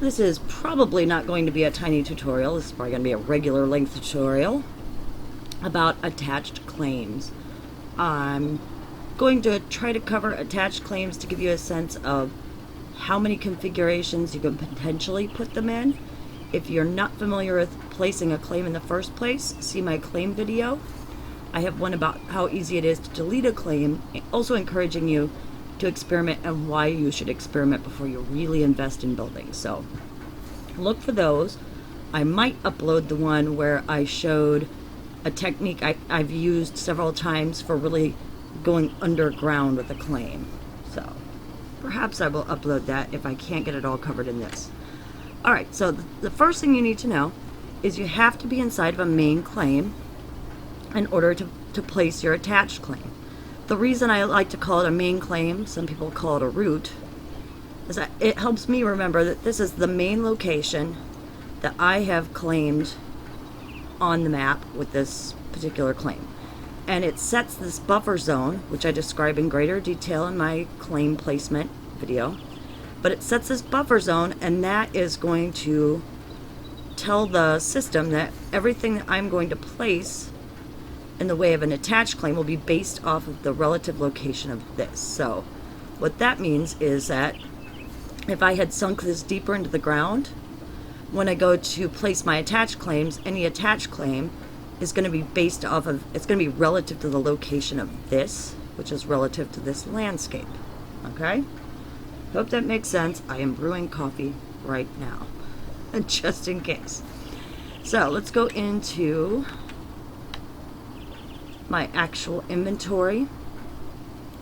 This is probably not going to be a tiny tutorial. This is probably going to be a regular length tutorial about attached claims. I'm going to try to cover attached claims to give you a sense of how many configurations you can potentially put them in. If you're not familiar with placing a claim in the first place, see my claim video. I have one about how easy it is to delete a claim, also encouraging you to experiment and why you should experiment before you really invest in building. So look for those. I might upload the one where I showed a technique I've used several times for really going underground with a claim. So perhaps I will upload that if I can't get it all covered in this. Alright, so the first thing you need to know is you have to be inside of a main claim in order to place your attached claim. The reason I like to call it a main claim, some people call it a root, is that it helps me remember that this is the main location that I have claimed on the map with this particular claim. And it sets this buffer zone, which I describe in greater detail in my claim placement video. But it sets this buffer zone, and that is going to tell the system that everything that I'm going to place in the way of an attached claim will be based off of the relative location of this. So what that means is that if I had sunk this deeper into the ground, when I go to place my attached claims, any attached claim is going to be based off of, it's going to be relative to the location of this, which is relative to this landscape. Okay? Hope that makes sense. I am brewing coffee right now, just in case. So let's go into my actual inventory,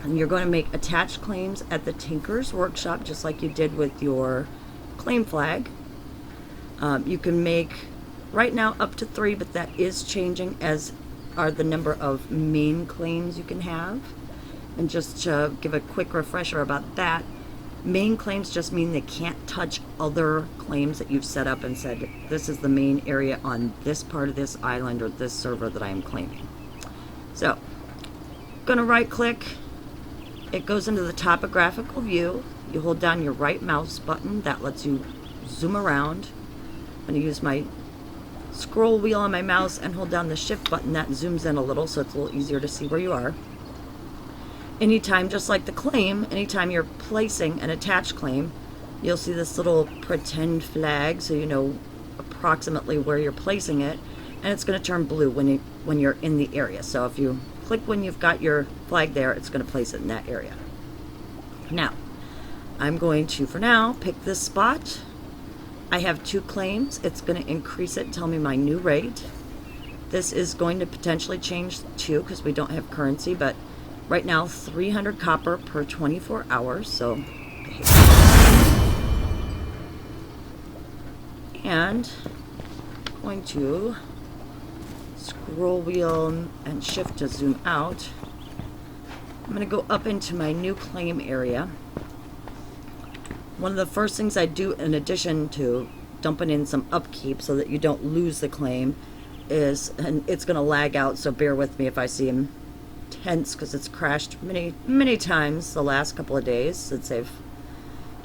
and you're going to make attached claims at the Tinker's Workshop just like you did with your claim flag. You can make right now up to 3, but that is changing, as are the number of main claims you can have. And just to give a quick refresher about that, main claims just mean they can't touch other claims that you've set up and said this is the main area on this part of this island or this server that I am claiming. So, gonna right click, it goes into the topographical view. You hold down your right mouse button, that lets you zoom around. I'm gonna use my scroll wheel on my mouse and hold down the shift button, that zooms in a little so it's a little easier to see where you are. Anytime, just like the claim, anytime you're placing an attached claim, you'll see this little pretend flag so you know approximately where you're placing it. And it's going to turn blue when you're in the area. So if you click when you've got your flag there, it's going to place it in that area. Now, I'm going to, for now, pick this spot. I have 2 claims. It's going to increase it, tell me my new rate. This is going to potentially change too because we don't have currency, but right now 300 copper per 24 hours. So, and I'm going to scroll wheel and shift to zoom out. I'm going to go up into my new claim area. One of the first things I do, in addition to dumping in some upkeep so that you don't lose the claim, is, and it's going to lag out, so bear with me if I seem tense because it's crashed many times the last couple of days since they've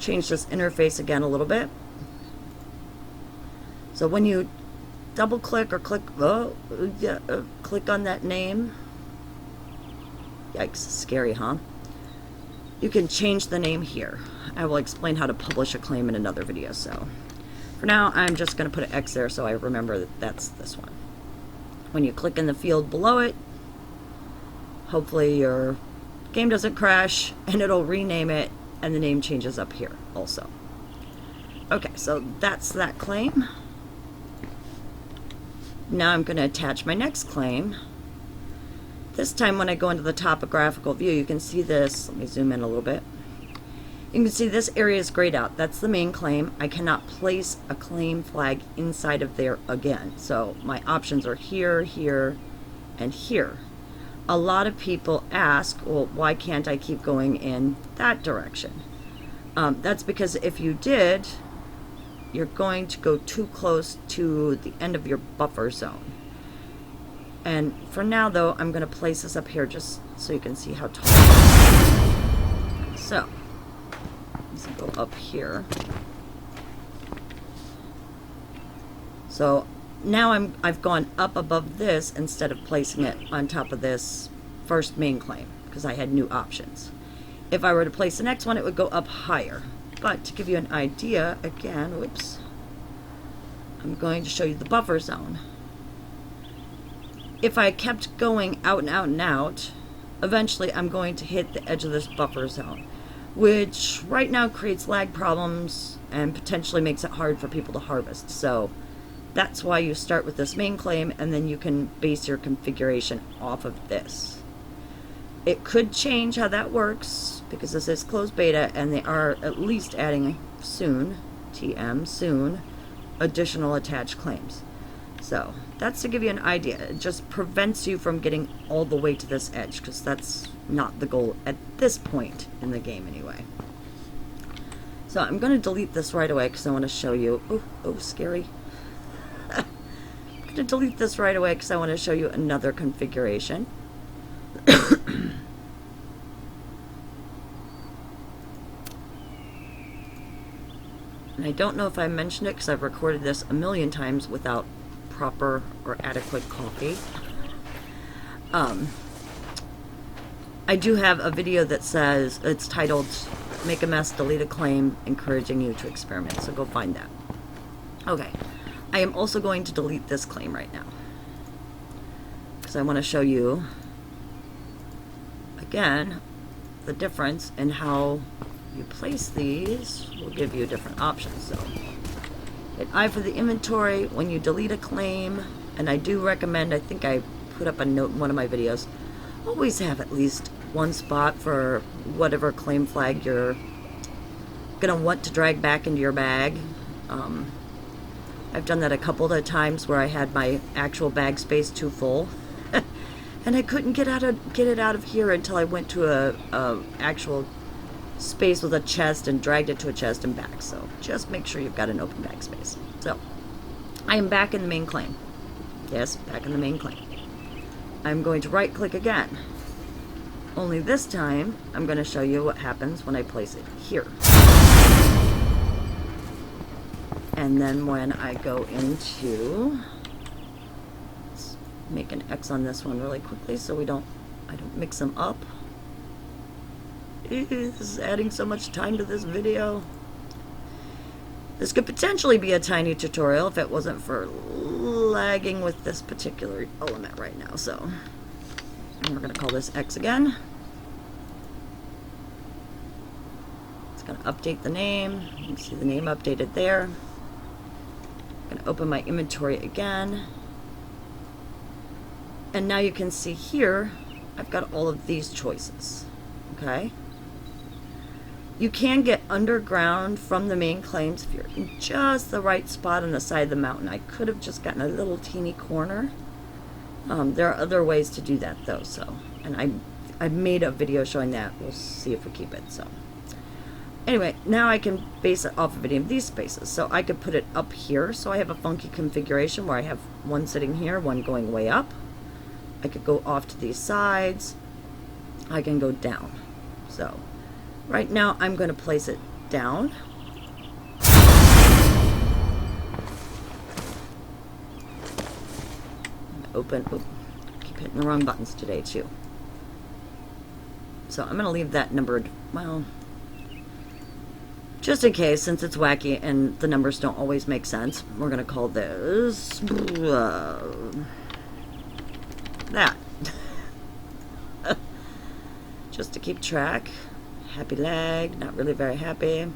changed this interface again a little bit. So when you double click or click click on that name, yikes, scary, huh? You can change the name here. I will explain how to publish a claim in another video. So for now I'm just going to put an X there so I remember that that's this one. When you click in the field below it, hopefully your game doesn't crash and it'll rename it and the name changes up here also. Okay, so that's that claim. Now I'm going to attach my next claim. This time when I go into the topographical view, you can see this. Let me zoom in a little bit. You can see this area is grayed out. That's the main claim. I cannot place a claim flag inside of there again. So my options are here, here, and here. A lot of people ask, well, why can't I keep going in that direction? That's because if you did, you're going to go too close to the end of your buffer zone. And for now though, I'm going to place this up here just so you can see how tall. So, let's go up here. So now I've gone up above this instead of placing it on top of this first main claim because I had new options. If I were to place the next one, it would go up higher. But to give you an idea, again, whoops, I'm going to show you the buffer zone. If I kept going out and out and out, eventually I'm going to hit the edge of this buffer zone, which right now creates lag problems and potentially makes it hard for people to harvest. So that's why you start with this main claim, and then you can base your configuration off of this. It could change how that works because this is closed beta, and they are at least adding soon, TM, soon, additional attached claims. So that's to give you an idea. It just prevents you from getting all the way to this edge because that's not the goal at this point in the game anyway. So I'm going to delete this right away because I want to show you. Oh, scary. I'm going to delete this right away because I want to show you another configuration. And I don't know if I mentioned it because I've recorded this a million times without proper or adequate coffee. I do have a video that says, it's titled Make a Mess, Delete a Claim, encouraging you to experiment. So go find that. Okay. I am also going to delete this claim right now because I want to show you again the difference in how you place these will give you different options. So hit I for the inventory when you delete a claim, and I do recommend, I think I put up a note in one of my videos, always have at least one spot for whatever claim flag you're gonna want to drag back into your bag. I've done that a couple of times where I had my actual bag space too full and I couldn't get it out of here until I went to a actual space with a chest and dragged it to a chest and back. So just make sure you've got an open bag space. So I am back in the main claim. Yes, back in the main claim. I'm going to right click again. Only this time I'm going to show you what happens when I place it here. And then when I go into, let's make an X on this one really quickly so I don't mix them up. This is adding so much time to this video. This could potentially be a tiny tutorial if it wasn't for lagging with this particular element right now. So we're going to call this X again. It's going to update the name. You can see the name updated there. I'm going to open my inventory again. And now you can see here, I've got all of these choices. Okay? You can get underground from the main claims if you're in just the right spot on the side of the mountain. I could have just gotten a little teeny corner. There are other ways to do that though. So, and I made a video showing that. We'll see if we keep it. So, anyway, now I can base it off of any of these spaces. So I could put it up here. So I have a funky configuration where I have one sitting here, one going way up. I could go off to these sides. I can go down. So right now I'm going to place it down. Open. Oop, keep hitting the wrong buttons today too. So I'm going to leave that numbered, well, just in case, since it's wacky and the numbers don't always make sense. We're going to call this that. Just to keep track. Happy lag, not really very happy.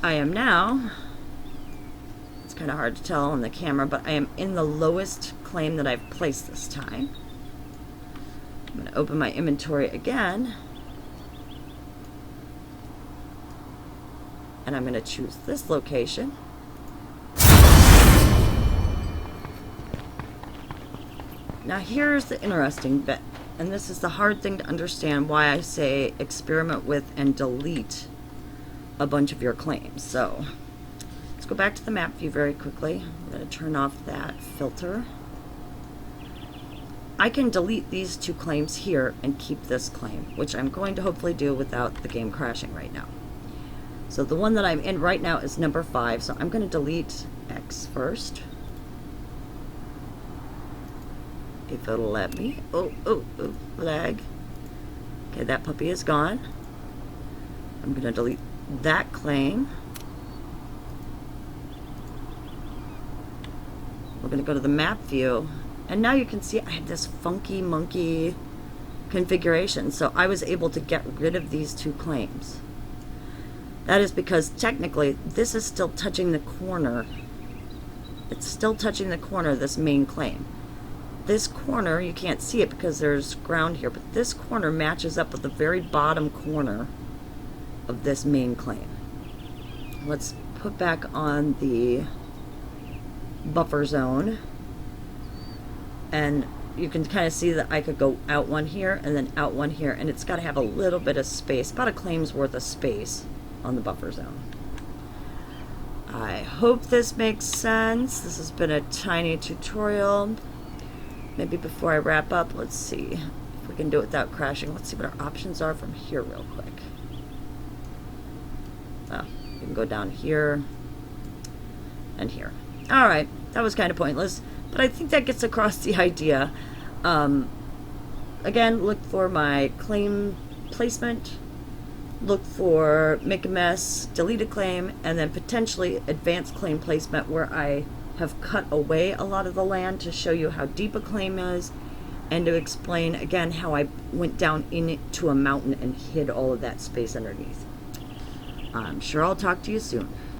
I am now, it's kind of hard to tell on the camera, but I am in the lowest claim that I've placed this time. I'm going to open my inventory again. And I'm going to choose this location. Now here's the interesting bit, and this is the hard thing to understand why I say experiment with and delete a bunch of your claims. So let's go back to the map view very quickly. I'm going to turn off that filter. I can delete these two claims here and keep this claim, which I'm going to hopefully do without the game crashing right now. So the one that I'm in right now is number 5. So I'm going to delete X first. If it'll let me. Oh, lag. Okay, that puppy is gone. I'm going to delete that claim. We're going to go to the map view. And now you can see I had this funky monkey configuration. So I was able to get rid of these 2 claims. That is because technically this is still touching the corner. It's still touching the corner of this main claim. This corner, you can't see it because there's ground here, but this corner matches up with the very bottom corner of this main claim. Let's put back on the buffer zone. And you can kind of see that I could go out one here and then out one here, and it's got to have a little bit of space, about a claim's worth of space on the buffer zone. I hope this makes sense. This has been a tiny tutorial. Maybe before I wrap up, let's see if we can do it without crashing. Let's see what our options are from here real quick. Oh, you can go down here and here. All right, that was kind of pointless, but I think that gets across the idea. Again, look for my claim placement, look for make a mess, delete a claim, and then potentially advanced claim placement where I have cut away a lot of the land to show you how deep a claim is and to explain again how I went down into a mountain and hid all of that space underneath. I'm sure I'll talk to you soon.